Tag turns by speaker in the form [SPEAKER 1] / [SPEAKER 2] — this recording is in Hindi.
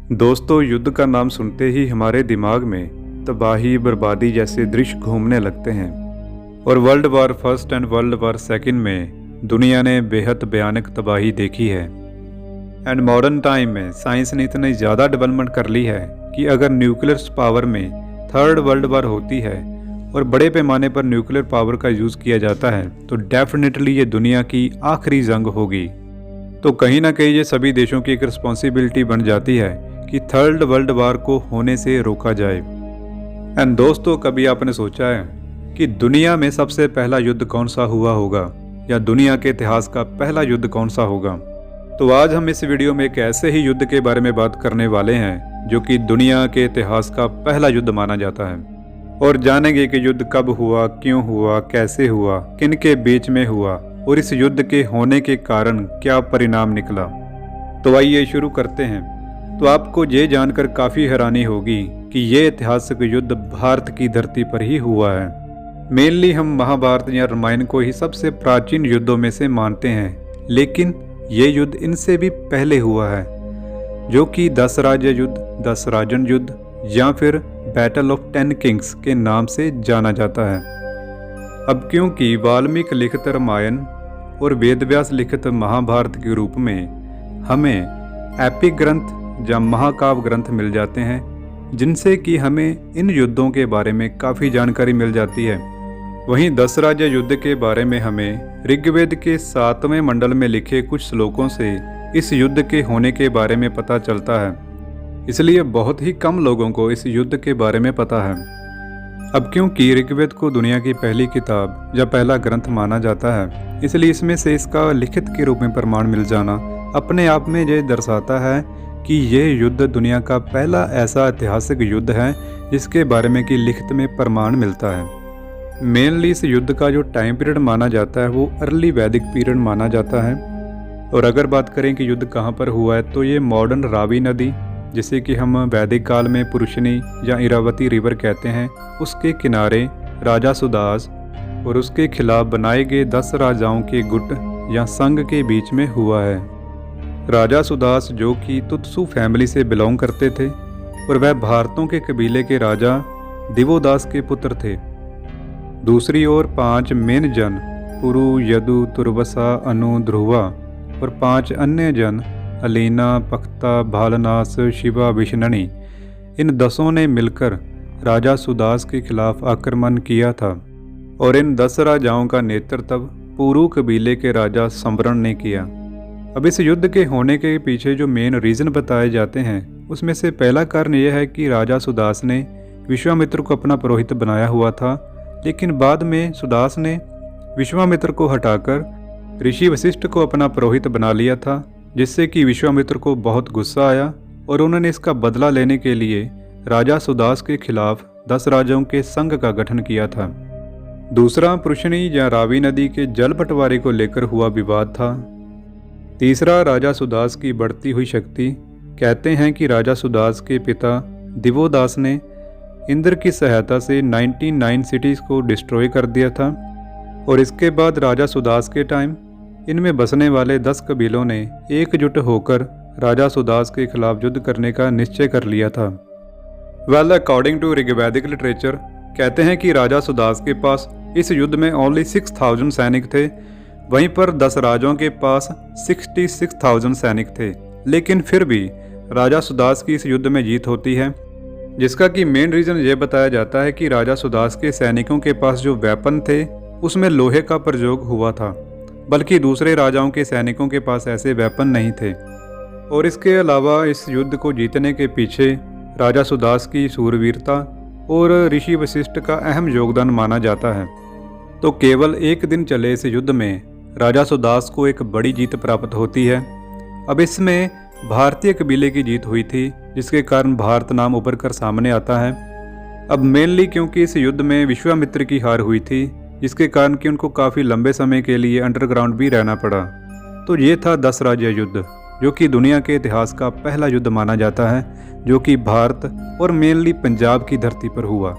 [SPEAKER 1] दोस्तों, युद्ध का नाम सुनते ही हमारे दिमाग में तबाही बर्बादी जैसे दृश्य घूमने लगते हैं। और world war first and world war second में दुनिया ने बेहद भयानक तबाही देखी है। एंड मॉडर्न टाइम में साइंस ने इतनी ज़्यादा डेवलपमेंट कर ली है कि अगर न्यूक्लियर पावर में थर्ड वर्ल्ड वार होती है और बड़े पैमाने पर न्यूक्लियर पावर का यूज़ किया जाता है तो डेफिनेटली ये दुनिया की आखिरी जंग होगी। तो कहीं ना कहीं ये सभी देशों की एक रिस्पॉन्सिबिलिटी बन जाती है कि थर्ड वर्ल्ड वार को होने से रोका जाए। एंड दोस्तों, कभी आपने सोचा है कि दुनिया में सबसे पहला युद्ध कौन सा हुआ होगा या दुनिया के इतिहास का पहला युद्ध कौन सा होगा? तो आज हम इस वीडियो में एक ऐसे ही युद्ध के बारे में बात करने वाले हैं जो कि दुनिया के इतिहास का पहला युद्ध माना जाता है, और जानेंगे कि युद्ध कब हुआ, क्यों हुआ, कैसे हुआ, किन के बीच में हुआ और इस युद्ध के होने के कारण क्या परिणाम निकला। तो आइए शुरू करते हैं। तो आपको ये जानकर काफ़ी हैरानी होगी कि ये ऐतिहासिक युद्ध भारत की धरती पर ही हुआ है। मेनली हम महाभारत या रामायण को ही सबसे प्राचीन युद्धों में से मानते हैं, लेकिन ये युद्ध इनसे भी पहले हुआ है, जो कि 10 राज्य युद्ध, 10 राजन युद्ध या फिर बैटल ऑफ 10 किंग्स के नाम से जाना जाता है। अब क्योंकि वाल्मीकि लिखित रामायण और वेदव्यास लिखित महाभारत के रूप में हमें एपिक ग्रंथ या महाकाव्य ग्रंथ मिल जाते हैं, जिनसे कि हमें इन युद्धों के बारे में काफ़ी जानकारी मिल जाती है। वहीं 10 राज्य युद्ध के बारे में हमें ऋग्वेद के 7वें मंडल में लिखे कुछ श्लोकों से इस युद्ध के होने के बारे में पता चलता है, इसलिए बहुत ही कम लोगों को इस युद्ध के बारे में पता है। अब क्योंकि ऋग्वेद को दुनिया की पहली किताब या पहला ग्रंथ माना जाता है, इसलिए इसमें से इसका लिखित के रूप में प्रमाण मिल जाना अपने आप में ये दर्शाता है कि ये युद्ध दुनिया का पहला ऐसा ऐतिहासिक युद्ध है जिसके बारे में कि लिखित में प्रमाण मिलता है। मेनली इस युद्ध का जो टाइम पीरियड माना जाता है वो अर्ली वैदिक पीरियड माना जाता है। और अगर बात करें कि युद्ध कहाँ पर हुआ है, तो ये मॉडर्न रावी नदी, जिसे कि हम वैदिक काल में पुरुषनी या इरावती रिवर कहते हैं, उसके किनारे राजा सुदास और उसके खिलाफ बनाए गए 10 राजाओं के गुट या संघ के बीच में हुआ है। राजा सुदास जो कि तुत्सु फैमिली से बिलोंग करते थे और वह भारतों के कबीले के राजा दिवोदास के पुत्र थे। दूसरी ओर 5 मेन जन पुरु, यदु, तुर्वसा, अनु, ध्रुवा और 5 अन्य जन अलीना, पख्ता, भालनास, शिवा, विष्णनी, इन 10 ने मिलकर राजा सुदास के खिलाफ आक्रमण किया था। और इन 10 राजाओं का नेतृत्व पुरु कबीले के राजा संवरण ने किया। अब इस युद्ध के होने के पीछे जो मेन रीज़न बताए जाते हैं, उसमें से पहला कारण यह है कि राजा सुदास ने विश्वामित्र को अपना पुरोहित बनाया हुआ था, लेकिन बाद में सुदास ने विश्वामित्र को हटाकर ऋषि वशिष्ठ को अपना पुरोहित बना लिया था, जिससे कि विश्वामित्र को बहुत गुस्सा आया और उन्होंने इसका बदला लेने के लिए राजा सुदास के खिलाफ 10 राजाओं के संघ का गठन किया था। दूसरा, पुरुषनी या रावी नदी के जल बंटवारे को लेकर हुआ विवाद था। तीसरा, राजा सुदास की बढ़ती हुई शक्ति। कहते हैं कि राजा सुदास के पिता दिवोदास ने इंद्र की सहायता से 99 सिटीज़ को डिस्ट्रॉय कर दिया था, और इसके बाद राजा सुदास के टाइम इनमें बसने वाले 10 कबीलों ने एकजुट होकर राजा सुदास के खिलाफ युद्ध करने का निश्चय कर लिया था। अकॉर्डिंग टू ऋग्वैदिक लिटरेचर कहते हैं कि राजा सुदास के पास इस युद्ध में ओनली 6000 सैनिक थे, वहीं पर 10 राजाओं के पास 66,000 सैनिक थे। लेकिन फिर भी राजा सुदास की इस युद्ध में जीत होती है, जिसका कि मेन रीज़न ये बताया जाता है कि राजा सुदास के सैनिकों के पास जो वेपन थे उसमें लोहे का प्रयोग हुआ था, बल्कि दूसरे राजाओं के सैनिकों के पास ऐसे वेपन नहीं थे। और इसके अलावा इस युद्ध को जीतने के पीछे राजा सुदास की सूरवीरता और ऋषि वशिष्ठ का अहम योगदान माना जाता है। तो केवल एक दिन चले इस युद्ध में राजा सुदास को एक बड़ी जीत प्राप्त होती है। अब इसमें भारतीय कबीले की जीत हुई थी, जिसके कारण भारत नाम उभर कर सामने आता है। अब मेनली क्योंकि इस युद्ध में विश्वामित्र की हार हुई थी, जिसके कारण कि उनको काफ़ी लंबे समय के लिए अंडरग्राउंड भी रहना पड़ा। तो ये था 10 राज्य युद्ध, जो कि दुनिया के इतिहास का पहला युद्ध माना जाता है, जो कि भारत और मेनली पंजाब की धरती पर हुआ।